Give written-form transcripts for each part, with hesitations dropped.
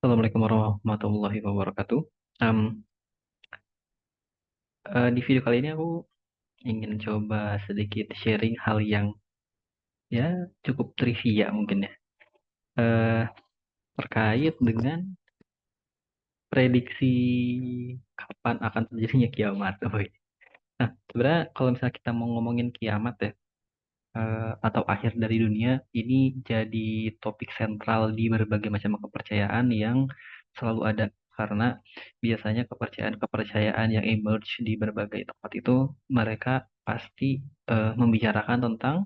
Assalamualaikum warahmatullahi wabarakatuh. Em, di video kali ini aku ingin coba sedikit sharing hal yang ya cukup trivia mungkin ya. Eh, Terkait dengan prediksi kapan akan terjadinya kiamat. Woy. Nah, sebenarnya kalau misalnya kita mau ngomongin kiamat ya, atau akhir dari dunia, ini jadi topik sentral di berbagai macam kepercayaan yang selalu ada. Karena biasanya kepercayaan-kepercayaan yang emerge di berbagai tempat itu, mereka pasti membicarakan tentang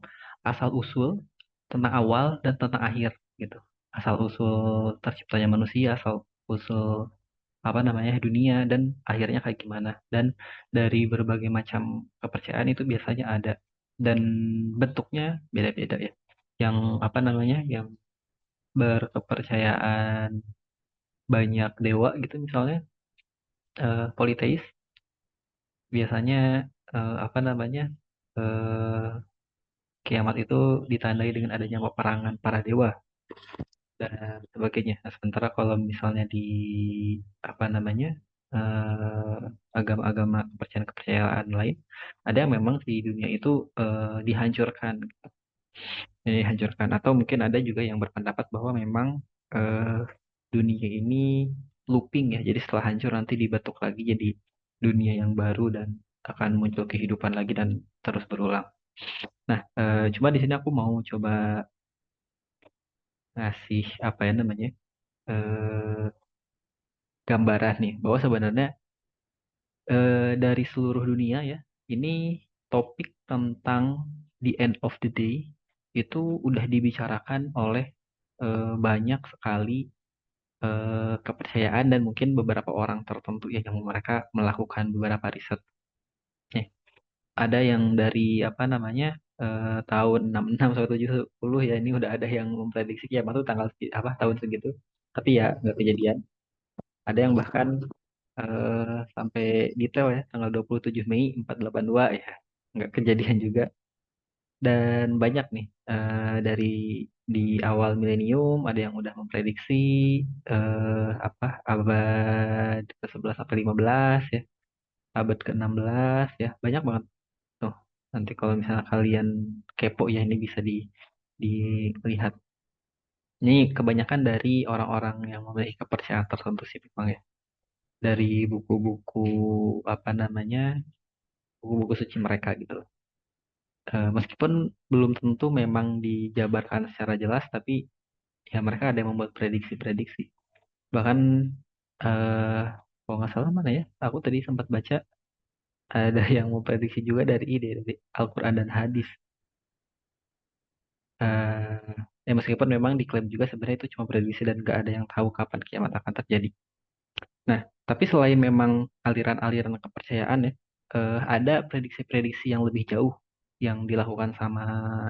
asal-usul, tentang awal dan tentang akhir gitu. Asal-usul terciptanya manusia, asal-usul apa namanya dunia dan akhirnya kayak gimana dan dari berbagai macam kepercayaan itu biasanya ada dan bentuknya beda-beda ya yang apa namanya yang berkepercayaan banyak dewa gitu misalnya politeis biasanya apa namanya eh, kiamat itu ditandai dengan adanya peperangan para dewa dan sebagainya. Nah, sementara kalau misalnya di apa namanya eh, agama-agama kepercayaan-kepercayaan lain, ada yang memang di dunia itu dihancurkan, dihancurkan. Atau mungkin ada juga yang berpendapat bahwa memang eh, dunia ini looping ya. Jadi setelah hancur nanti dibentuk lagi jadi dunia yang baru dan akan muncul kehidupan lagi dan terus berulang. Nah, cuma di sini aku mau coba ngasih apa ya namanya eh, gambaran nih bahwa sebenarnya dari seluruh dunia ya ini topik tentang the end of the day itu udah dibicarakan oleh banyak sekali kepercayaan dan mungkin beberapa orang tertentu ya yang mereka melakukan beberapa riset. Nih, ada yang dari apa namanya tahun 66 sampai 70 ya ini udah ada yang memprediksi kiamat itu tanggal apa tahun segitu. Tapi ya nggak kejadian. Ada yang bahkan sampai detail ya tanggal 27 Mei 482 ya nggak kejadian juga dan banyak nih dari di awal milenium ada yang udah memprediksi apa abad ke-11 sampai 15 ya abad ke-16 ya banyak banget tuh nanti kalau misalnya kalian kepo ya ini bisa dilihat ini kebanyakan dari orang-orang yang memiliki kepercayaan tertentu sih memang ya dari buku-buku apa namanya buku-buku suci mereka gitu loh. Meskipun belum tentu memang dijabarkan secara jelas, tapi ya mereka ada yang membuat prediksi-prediksi. Bahkan eh kalau nggak salah mana ya, aku tadi sempat baca ada yang memprediksi juga dari ide dari Al-Quran dan hadis. Ya meskipun memang diklaim juga sebenarnya itu cuma prediksi dan nggak ada yang tahu kapan kiamat akan terjadi. Nah, tapi selain memang aliran-aliran kepercayaan ya, ada prediksi-prediksi yang lebih jauh yang dilakukan sama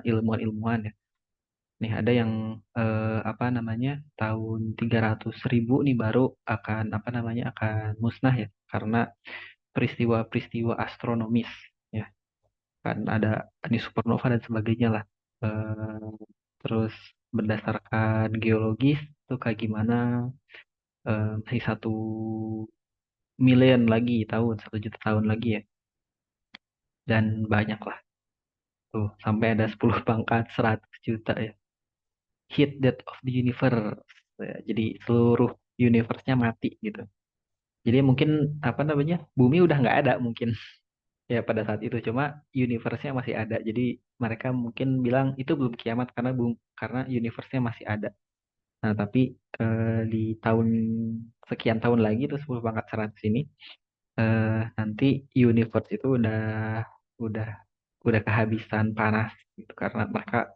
ilmuwan-ilmuwan ya. Nih ada yang apa namanya tahun 300.000 nih baru akan apa namanya akan musnah ya karena peristiwa-peristiwa astronomis ya kan ada ini supernova dan sebagainya lah. Eh, Terus berdasarkan geologis tuh kayak gimana masih 1 million lagi tahun 1 juta tahun lagi ya dan banyak lah tuh sampai ada 10 pangkat 100 juta ya heat death of the universe ya, jadi seluruh universe-nya mati gitu jadi mungkin apa namanya bumi udah nggak ada mungkin ya pada saat itu cuma universe-nya masih ada jadi mereka mungkin bilang itu belum kiamat karena karena universe-nya masih ada. Nah, tapi di tahun sekian tahun lagi itu 10 pangkat 100 ini nanti universe itu udah udah kehabisan panas gitu karena mereka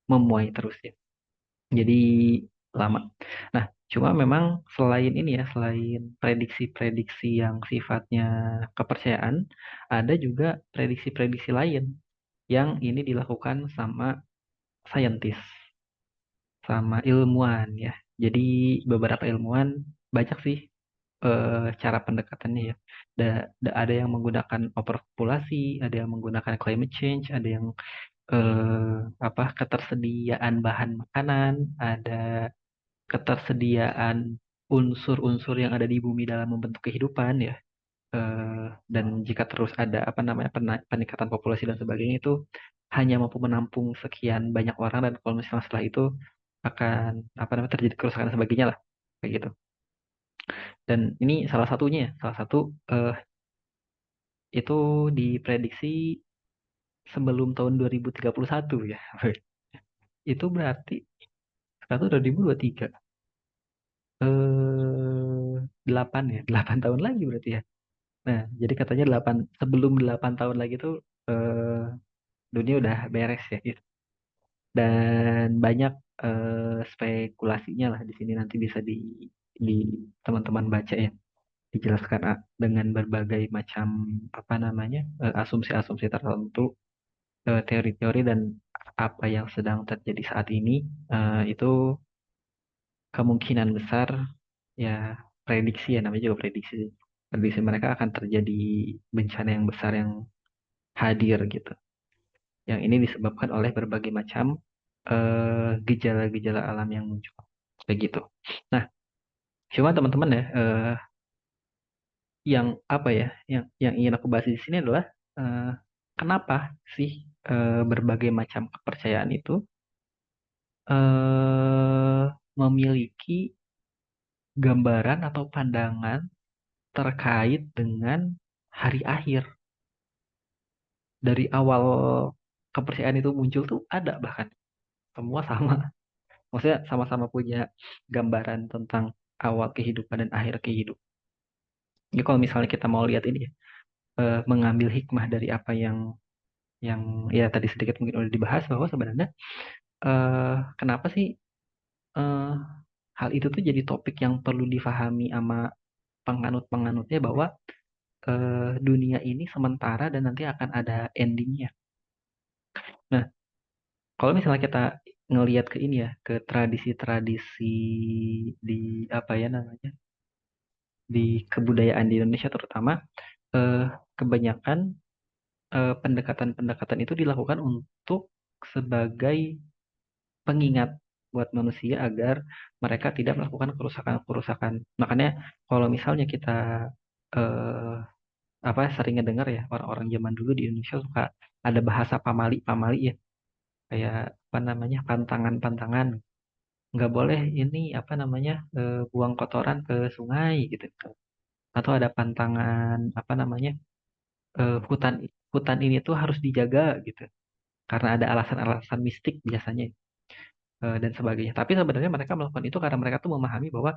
memuai terus ya. Jadi lama. Nah, cuma memang selain ini ya, selain prediksi-prediksi yang sifatnya kepercayaan, ada juga prediksi-prediksi lain yang ini dilakukan sama saintis, sama ilmuwan ya. Jadi beberapa ilmuwan banyak sih cara pendekatannya ya. Ada yang menggunakan overpopulasi, ada yang menggunakan climate change, ada yang apa ketersediaan bahan makanan, ada ketersediaan unsur-unsur yang ada di bumi dalam membentuk kehidupan ya. Dan jika terus ada apa namanya peningkatan populasi dan sebagainya itu hanya mampu menampung sekian banyak orang dan kalau misalnya setelah itu akan apa namanya terjadi kerusakan dan sebagainya lah kayak gitu. Dan ini salah satunya, salah satu eh, itu diprediksi sebelum tahun 2031 ya. Itu berarti sekarang tuh 2023. 8 ya, 8 tahun lagi berarti ya. Nah, jadi katanya 8 sebelum 8 tahun lagi tuh eh, dunia udah beres ya gitu. Dan banyak spekulasinya lah di sini nanti bisa di teman-teman baca ya dijelaskan dengan berbagai macam apa namanya asumsi-asumsi tertentu, teori-teori dan apa yang sedang terjadi saat ini itu kemungkinan besar ya prediksi ya namanya juga prediksi. Prediksi mereka akan terjadi bencana yang besar yang hadir gitu. Yang ini disebabkan oleh berbagai macam gejala-gejala alam yang muncul. Begitu. Nah, cuma teman-teman ya, yang apa ya, yang ingin aku bahas di sini adalah eh, kenapa sih berbagai macam kepercayaan itu memiliki gambaran atau pandangan terkait dengan hari akhir. Dari awal kepercayaan itu muncul tuh ada bahkan semua sama. Maksudnya sama-sama punya gambaran tentang awal kehidupan dan akhir kehidupan. Jadi kalau misalnya kita mau lihat ini ya, mengambil hikmah dari apa yang ya tadi sedikit mungkin udah dibahas bahwa sebenarnya kenapa sih eh, hal itu tuh jadi topik yang perlu difahami sama penganut-penganutnya bahwa dunia ini sementara dan nanti akan ada endingnya. Nah, kalau misalnya kita ngelihat ke ini ya, ke tradisi-tradisi di apa ya namanya, di kebudayaan di Indonesia terutama, eh, kebanyakan pendekatan-pendekatan itu dilakukan untuk sebagai pengingat buat manusia agar mereka tidak melakukan kerusakan-kerusakan. Makanya kalau misalnya kita eh, apa sering ngedengar ya orang-orang zaman dulu di Indonesia suka ada bahasa pamali-pamali ya, kayak apa namanya pantangan-pantangan. Nggak boleh ini apa namanya buang kotoran ke sungai gitu. Atau ada pantangan apa namanya hutan hutan ini tuh harus dijaga gitu karena ada alasan-alasan mistik biasanya dan sebagainya. Tapi sebenarnya mereka melakukan itu karena mereka tuh memahami bahwa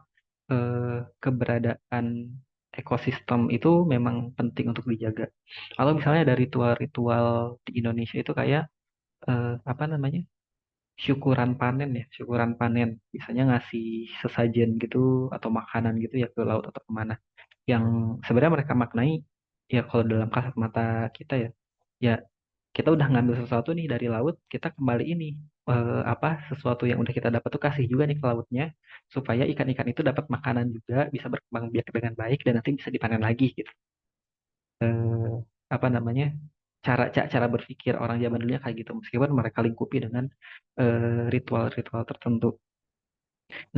keberadaan ekosistem itu memang penting untuk dijaga. Kalau misalnya ada ritual-ritual di Indonesia itu kayak apa namanya syukuran panen ya, syukuran panen. Biasanya ngasih sesajen gitu atau makanan gitu ya ke laut atau kemana. Yang sebenarnya mereka maknai ya kalau dalam kasat mata kita ya, ya kita udah ngambil sesuatu nih dari laut, kita kembali ini apa sesuatu yang udah kita dapat tuh kasih juga nih ke lautnya supaya ikan-ikan itu dapat makanan juga, bisa berkembang biak dengan baik dan nanti bisa dipanen lagi gitu. Eh, apa namanya? Cara berpikir orang zaman dulu kayak gitu meskipun mereka lingkupi dengan ritual-ritual tertentu.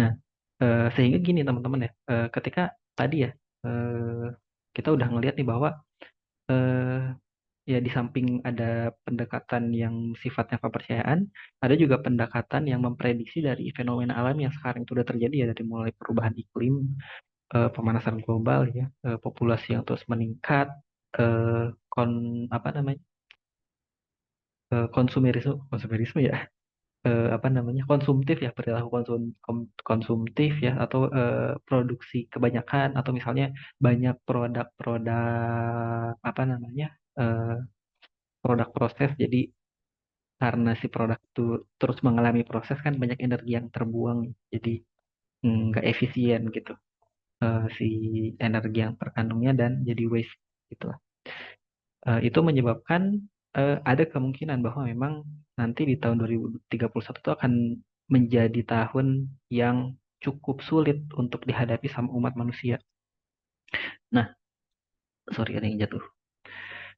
Nah, sehingga gini teman-teman ya, ketika tadi ya kita udah ngelihat nih bahwa eh, ya, di samping ada pendekatan yang sifatnya kepercayaan, ada juga pendekatan yang memprediksi dari fenomena alam yang sekarang itu sudah terjadi ya dari mulai perubahan iklim, pemanasan global ya, populasi yang terus meningkat, eh, kon apa namanya konsumerisme ya, apa namanya konsumtif ya perilaku konsumtif ya atau produksi kebanyakan atau misalnya banyak produk-produk apa namanya eh, produk proses jadi karena si produk itu terus mengalami proses kan banyak energi yang terbuang jadi nggak efisien gitu si energi yang terkandungnya dan jadi waste gitu lah. Itu menyebabkan ada kemungkinan bahwa memang nanti di tahun 2031 itu akan menjadi tahun yang cukup sulit untuk dihadapi sama umat manusia. Nah, sorry ada yang jatuh.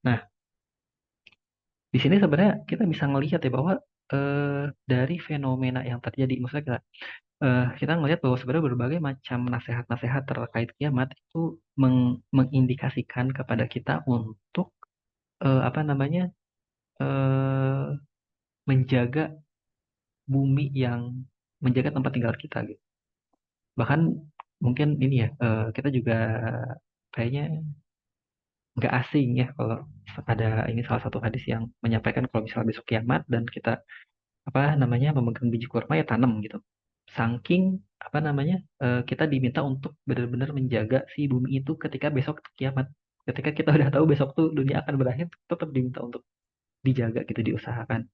Nah, di sini sebenarnya kita bisa ngelihat ya bahwa dari fenomena yang terjadi, maksudnya kita ngelihat bahwa sebenarnya berbagai macam nasihat-nasihat terkait kiamat itu mengindikasikan kepada kita untuk apa namanya eh, menjaga bumi yang menjaga tempat tinggal kita gitu. Bahkan mungkin ini ya kita juga kayaknya nggak asing ya kalau ada ini salah satu hadis yang menyampaikan kalau misalnya besok kiamat dan kita apa namanya memegang biji kurma ya tanam gitu. Saking apa namanya kita diminta untuk benar-benar menjaga si bumi itu ketika besok kiamat. Ketika kita udah tahu besok tuh dunia akan berakhir, tetap diminta untuk dijaga gitu, diusahakan.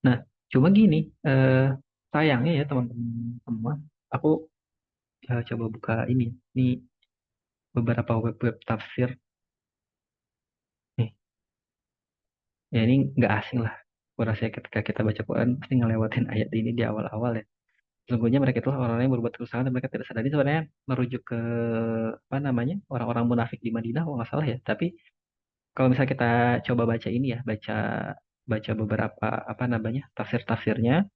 Nah, cuma gini, eh, sayangnya ya teman-teman semua, aku coba buka ini beberapa web-web tafsir nih. Ya ini nggak asing lah. Aku rasa ketika kita baca Quran pasti ngelewatin ayat ini di awal-awal ya. Sesungguhnya mereka itu orang-orang yang berbuat kesalahan dan mereka tidak sadar. Ini sebenarnya merujuk ke apa namanya orang-orang munafik di Madinah kalau nggak salah ya. Tapi kalau misalnya kita coba baca ini ya, baca baca beberapa apa namanya tafsir-tafsirnya,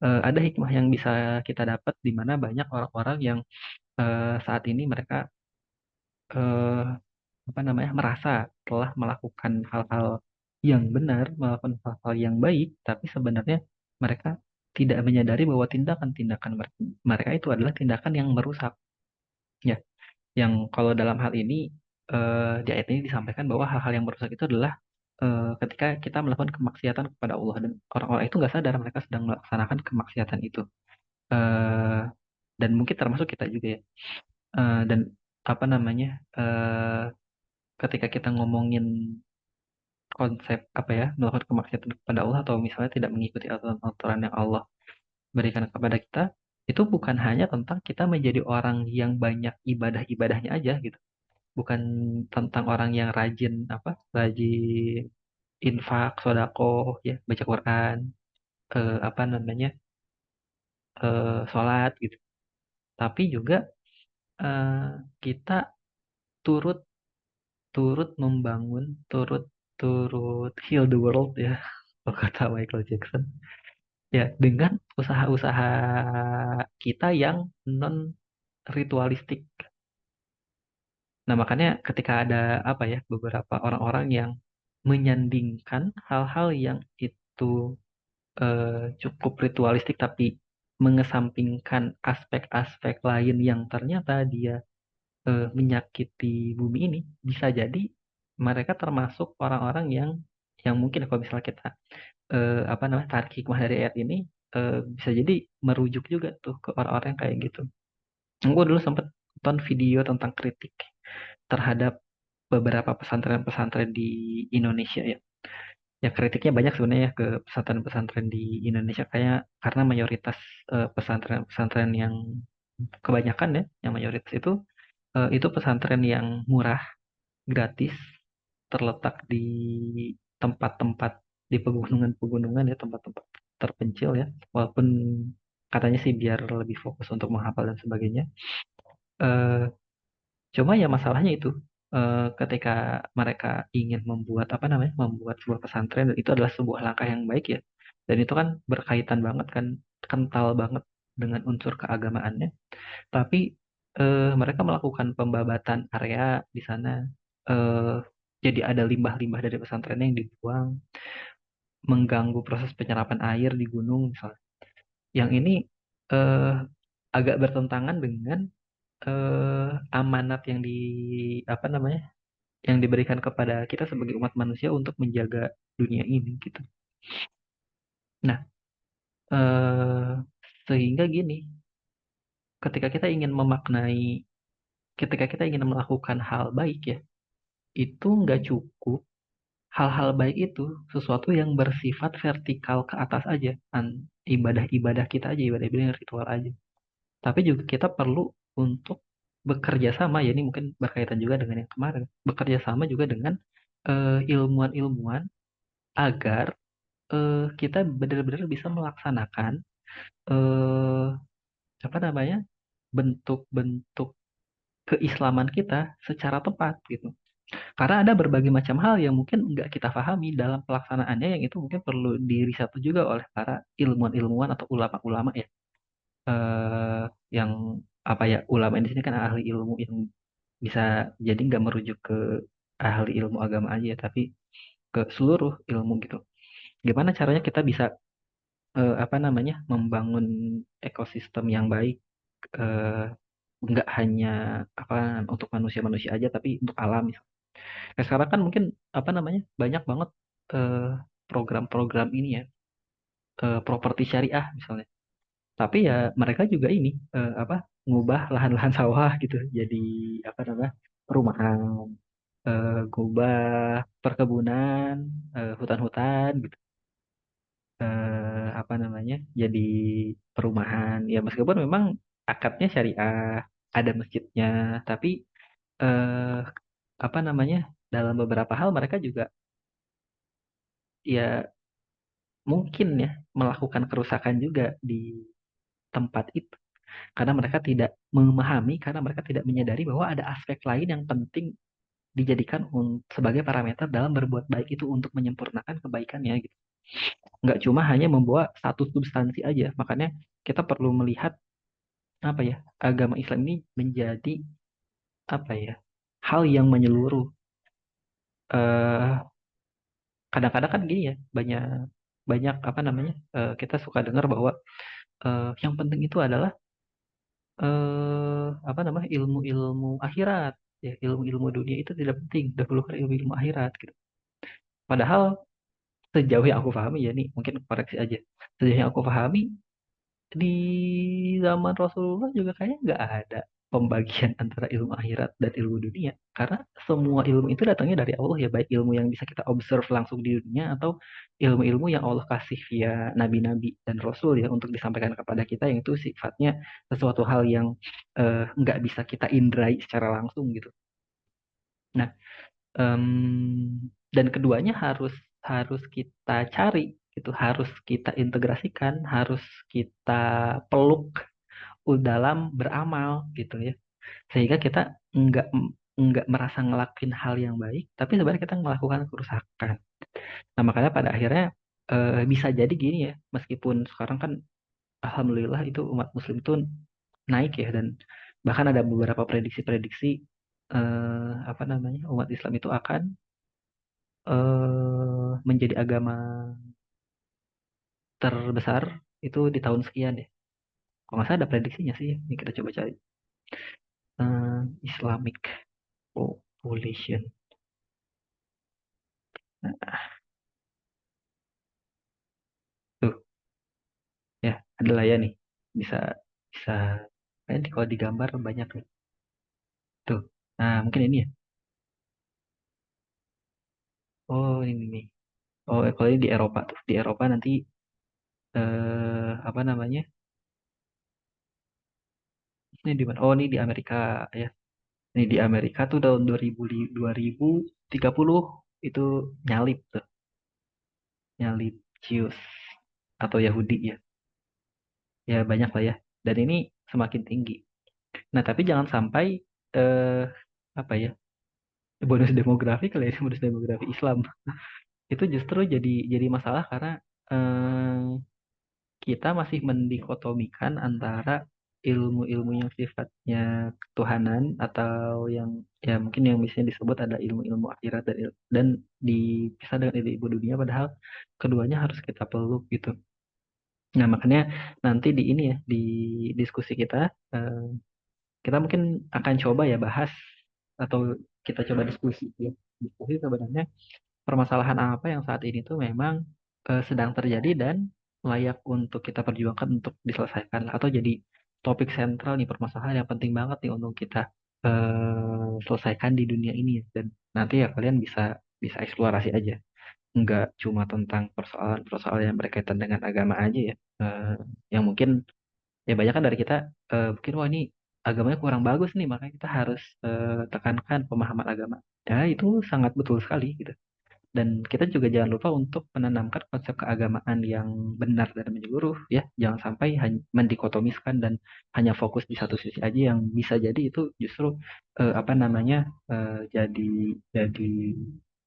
ada hikmah yang bisa kita dapat di mana banyak orang-orang yang saat ini mereka eh, apa namanya merasa telah melakukan hal-hal yang benar, melakukan hal-hal yang baik, tapi sebenarnya mereka tidak menyadari bahwa tindakan-tindakan mereka itu adalah tindakan yang merusak. Ya, yang kalau dalam hal ini di ayat ini disampaikan bahwa hal-hal yang merusak itu adalah ketika kita melakukan kemaksiatan kepada Allah dan orang-orang itu nggak sadar mereka sedang melaksanakan kemaksiatan itu. Eh, dan mungkin termasuk kita juga ya. Dan apa namanya? Ketika kita ngomongin konsep apa ya melakukan kemaksiatan kepada Allah atau misalnya tidak mengikuti aturan-aturan yang Allah berikan kepada kita itu bukan hanya tentang kita menjadi orang yang banyak ibadah-ibadahnya aja gitu, bukan tentang orang yang rajin apa rajin infak sodako ya baca Quran apa namanya sholat gitu, tapi juga eh, kita turut turut membangun turut turut heal the world ya kalau kata Michael Jackson. Ya, dengan usaha-usaha kita yang non ritualistik. Nah, makanya ketika ada apa ya, beberapa orang-orang yang menyandingkan hal-hal yang itu cukup ritualistik tapi mengesampingkan aspek-aspek lain yang ternyata dia menyakiti bumi ini, bisa jadi mereka termasuk orang-orang yang mungkin kalau misalnya kita apa namanya tarik hikmah dari ayat ini bisa jadi merujuk juga tuh ke orang-orang yang kayak gitu. Gue dulu sempat nonton video tentang kritik terhadap beberapa pesantren-pesantren di Indonesia ya. Ya kritiknya banyak sebenarnya ke pesantren-pesantren di Indonesia kayak karena mayoritas pesantren-pesantren yang kebanyakan ya, yang mayoritas itu pesantren yang murah, gratis, terletak di tempat-tempat di pegunungan-pegunungan ya, tempat-tempat terpencil ya. Walaupun katanya sih biar lebih fokus untuk menghafal dan sebagainya. Eh, Cuma ya masalahnya itu ketika mereka ingin membuat apa namanya, membuat sebuah pesantren dan itu adalah sebuah langkah yang baik ya. Dan itu kan berkaitan banget kan, kental banget dengan unsur keagamaannya. Tapi mereka melakukan pembabatan area di sana. eh jadi ada limbah-limbah dari pesantren yang dibuang, mengganggu proses penyerapan air di gunung misalnya. Yang ini eh, agak bertentangan dengan eh, amanat yang di apa namanya yang diberikan kepada kita sebagai umat manusia untuk menjaga dunia ini gitu. Nah, eh, sehingga gini, ketika kita ingin memaknai, ketika kita ingin melakukan hal baik ya, itu nggak cukup hal-hal baik itu sesuatu yang bersifat vertikal ke atas aja, ibadah-ibadah kita aja, ibadah-ibadah yang ritual aja. Tapi juga kita perlu untuk bekerja sama, ya ini mungkin berkaitan juga dengan yang kemarin, bekerja sama juga dengan ilmuwan-ilmuwan agar kita benar-benar bisa melaksanakan eh, apa namanya bentuk-bentuk keislaman kita secara tepat gitu. Karena ada berbagai macam hal yang mungkin nggak kita pahami dalam pelaksanaannya yang itu mungkin perlu diriset juga oleh para ilmuwan-ilmuwan atau ulama-ulama ya. eh, yang apa ya, ulama di sini kan ahli ilmu yang bisa jadi nggak merujuk ke ahli ilmu agama aja ya, tapi ke seluruh ilmu gitu. Gimana caranya kita bisa apa namanya, membangun ekosistem yang baik, eh, nggak hanya apa untuk manusia-manusia aja, tapi untuk alam. Nah, sekarang kan mungkin apa namanya, banyak banget eh, program-program ini ya, properti syariah misalnya. Tapi ya mereka juga ini apa, ngubah lahan-lahan sawah gitu jadi apa namanya, perumahan, ngubah perkebunan, hutan-hutan gitu, apa namanya, jadi perumahan. Ya meskipun memang akadnya syariah, ada masjidnya, tapi eh, apa namanya, dalam beberapa hal mereka juga ya mungkin ya melakukan kerusakan juga di tempat itu, karena mereka tidak memahami, karena mereka tidak menyadari bahwa ada aspek lain yang penting dijadikan sebagai parameter dalam berbuat baik itu untuk menyempurnakan kebaikannya gitu. Nggak cuma hanya membawa satu substansi aja. Makanya kita perlu melihat apa ya, agama Islam ini menjadi apa ya, hal yang menyeluruh. eh Kadang-kadang kan gini ya, banyak banyak apa namanya, kita suka dengar bahwa yang penting itu adalah apa namanya, ilmu-ilmu akhirat, ya ilmu-ilmu dunia itu tidak penting, dahulukan ilmu-ilmu akhirat gitu. Padahal sejauh yang aku pahami ya, nih mungkin koreksi aja, sejauh yang aku pahami di zaman Rasulullah juga kayaknya nggak ada pembagian antara ilmu akhirat dan ilmu dunia, karena semua ilmu itu datangnya dari Allah ya, baik ilmu yang bisa kita observe langsung di dunia atau ilmu-ilmu yang Allah kasih via nabi-nabi dan rasul ya untuk disampaikan kepada kita, yang itu sifatnya sesuatu hal yang nggak bisa kita indrai secara langsung gitu. Nah, dan keduanya harus harus kita cari gitu, harus kita integrasikan, harus kita peluk dalam beramal gitu ya, sehingga kita nggak nggak merasa ngelakuin hal yang baik tapi sebenarnya kita melakukan kerusakan. Nah makanya pada akhirnya bisa jadi gini ya, meskipun sekarang kan alhamdulillah itu umat muslim itu naik ya, dan bahkan ada beberapa prediksi-prediksi apa namanya, umat Islam itu akan menjadi agama terbesar itu di tahun sekian ya. Kalau nggak salah ada prediksinya sih, ini kita coba cari. Islamic population. Nah, tuh ya ada lah ya nih, bisa bisa nanti kalau digambar banyak nih tuh. Nah mungkin ini ya, oh ini nih, oh kalau ini di Eropa tuh, di Eropa nanti apa namanya, ini di mana, oh ini di Amerika ya, ini di Amerika tuh tahun 2030 itu nyalip tuh, nyalip Jews atau Yahudi ya, ya banyak lah ya, dan ini semakin tinggi. Nah tapi jangan sampai eh apa ya, bonus demografi kali ya, bonus demografi Islam itu justru jadi masalah, karena eh, kita masih mendikotomikan antara ilmu-ilmu yang sifatnya ketuhanan, atau yang ya mungkin yang biasanya disebut ada ilmu-ilmu akhirat, dan dipisah dengan ilmu dunia, padahal keduanya harus kita peluk gitu. Nah makanya nanti di ini ya, di diskusi kita eh, kita mungkin akan coba ya bahas, atau kita coba diskusi ya, diskusi sebenarnya permasalahan apa yang saat ini tuh memang sedang terjadi dan layak untuk kita perjuangkan untuk diselesaikan, atau jadi topik sentral nih, permasalahan yang penting banget nih untuk kita selesaikan di dunia ini. Dan nanti ya kalian bisa bisa eksplorasi aja, nggak cuma tentang persoalan-persoalan yang berkaitan dengan agama aja ya. Eh, yang mungkin ya banyak kan dari kita mungkin wah ini agamanya kurang bagus nih, makanya kita harus tekankan pemahaman agama. Ya itu sangat betul sekali gitu. Dan kita juga jangan lupa untuk menanamkan konsep keagamaan yang benar dan menyeluruh ya. Jangan sampai hanya mendikotomiskan dan hanya fokus di satu sisi aja, yang bisa jadi itu justru apa namanya, jadi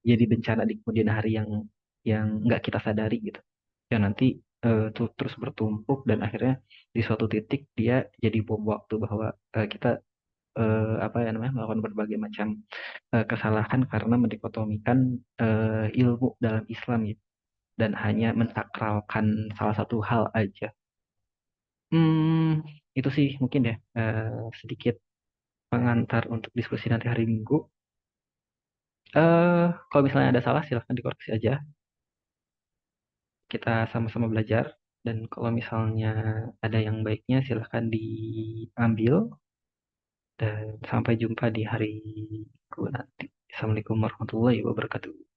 jadi bencana di kemudian hari yang nggak kita sadari gitu. Ya nanti terus bertumpuk dan akhirnya di suatu titik dia jadi bom waktu bahwa kita apa ya namanya melakukan berbagai macam kesalahan karena mendikotomikan ilmu dalam Islam gitu dan hanya mensakralkan salah satu hal aja. Hmm, itu sih mungkin ya sedikit pengantar untuk diskusi nanti hari Minggu. Kalau misalnya ada salah silahkan dikoreksi aja. Kita sama-sama belajar. Dan kalau misalnya ada yang baiknya silahkan diambil. Dan sampai jumpa di hari Minggu nanti. Assalamualaikum warahmatullahi wabarakatuh.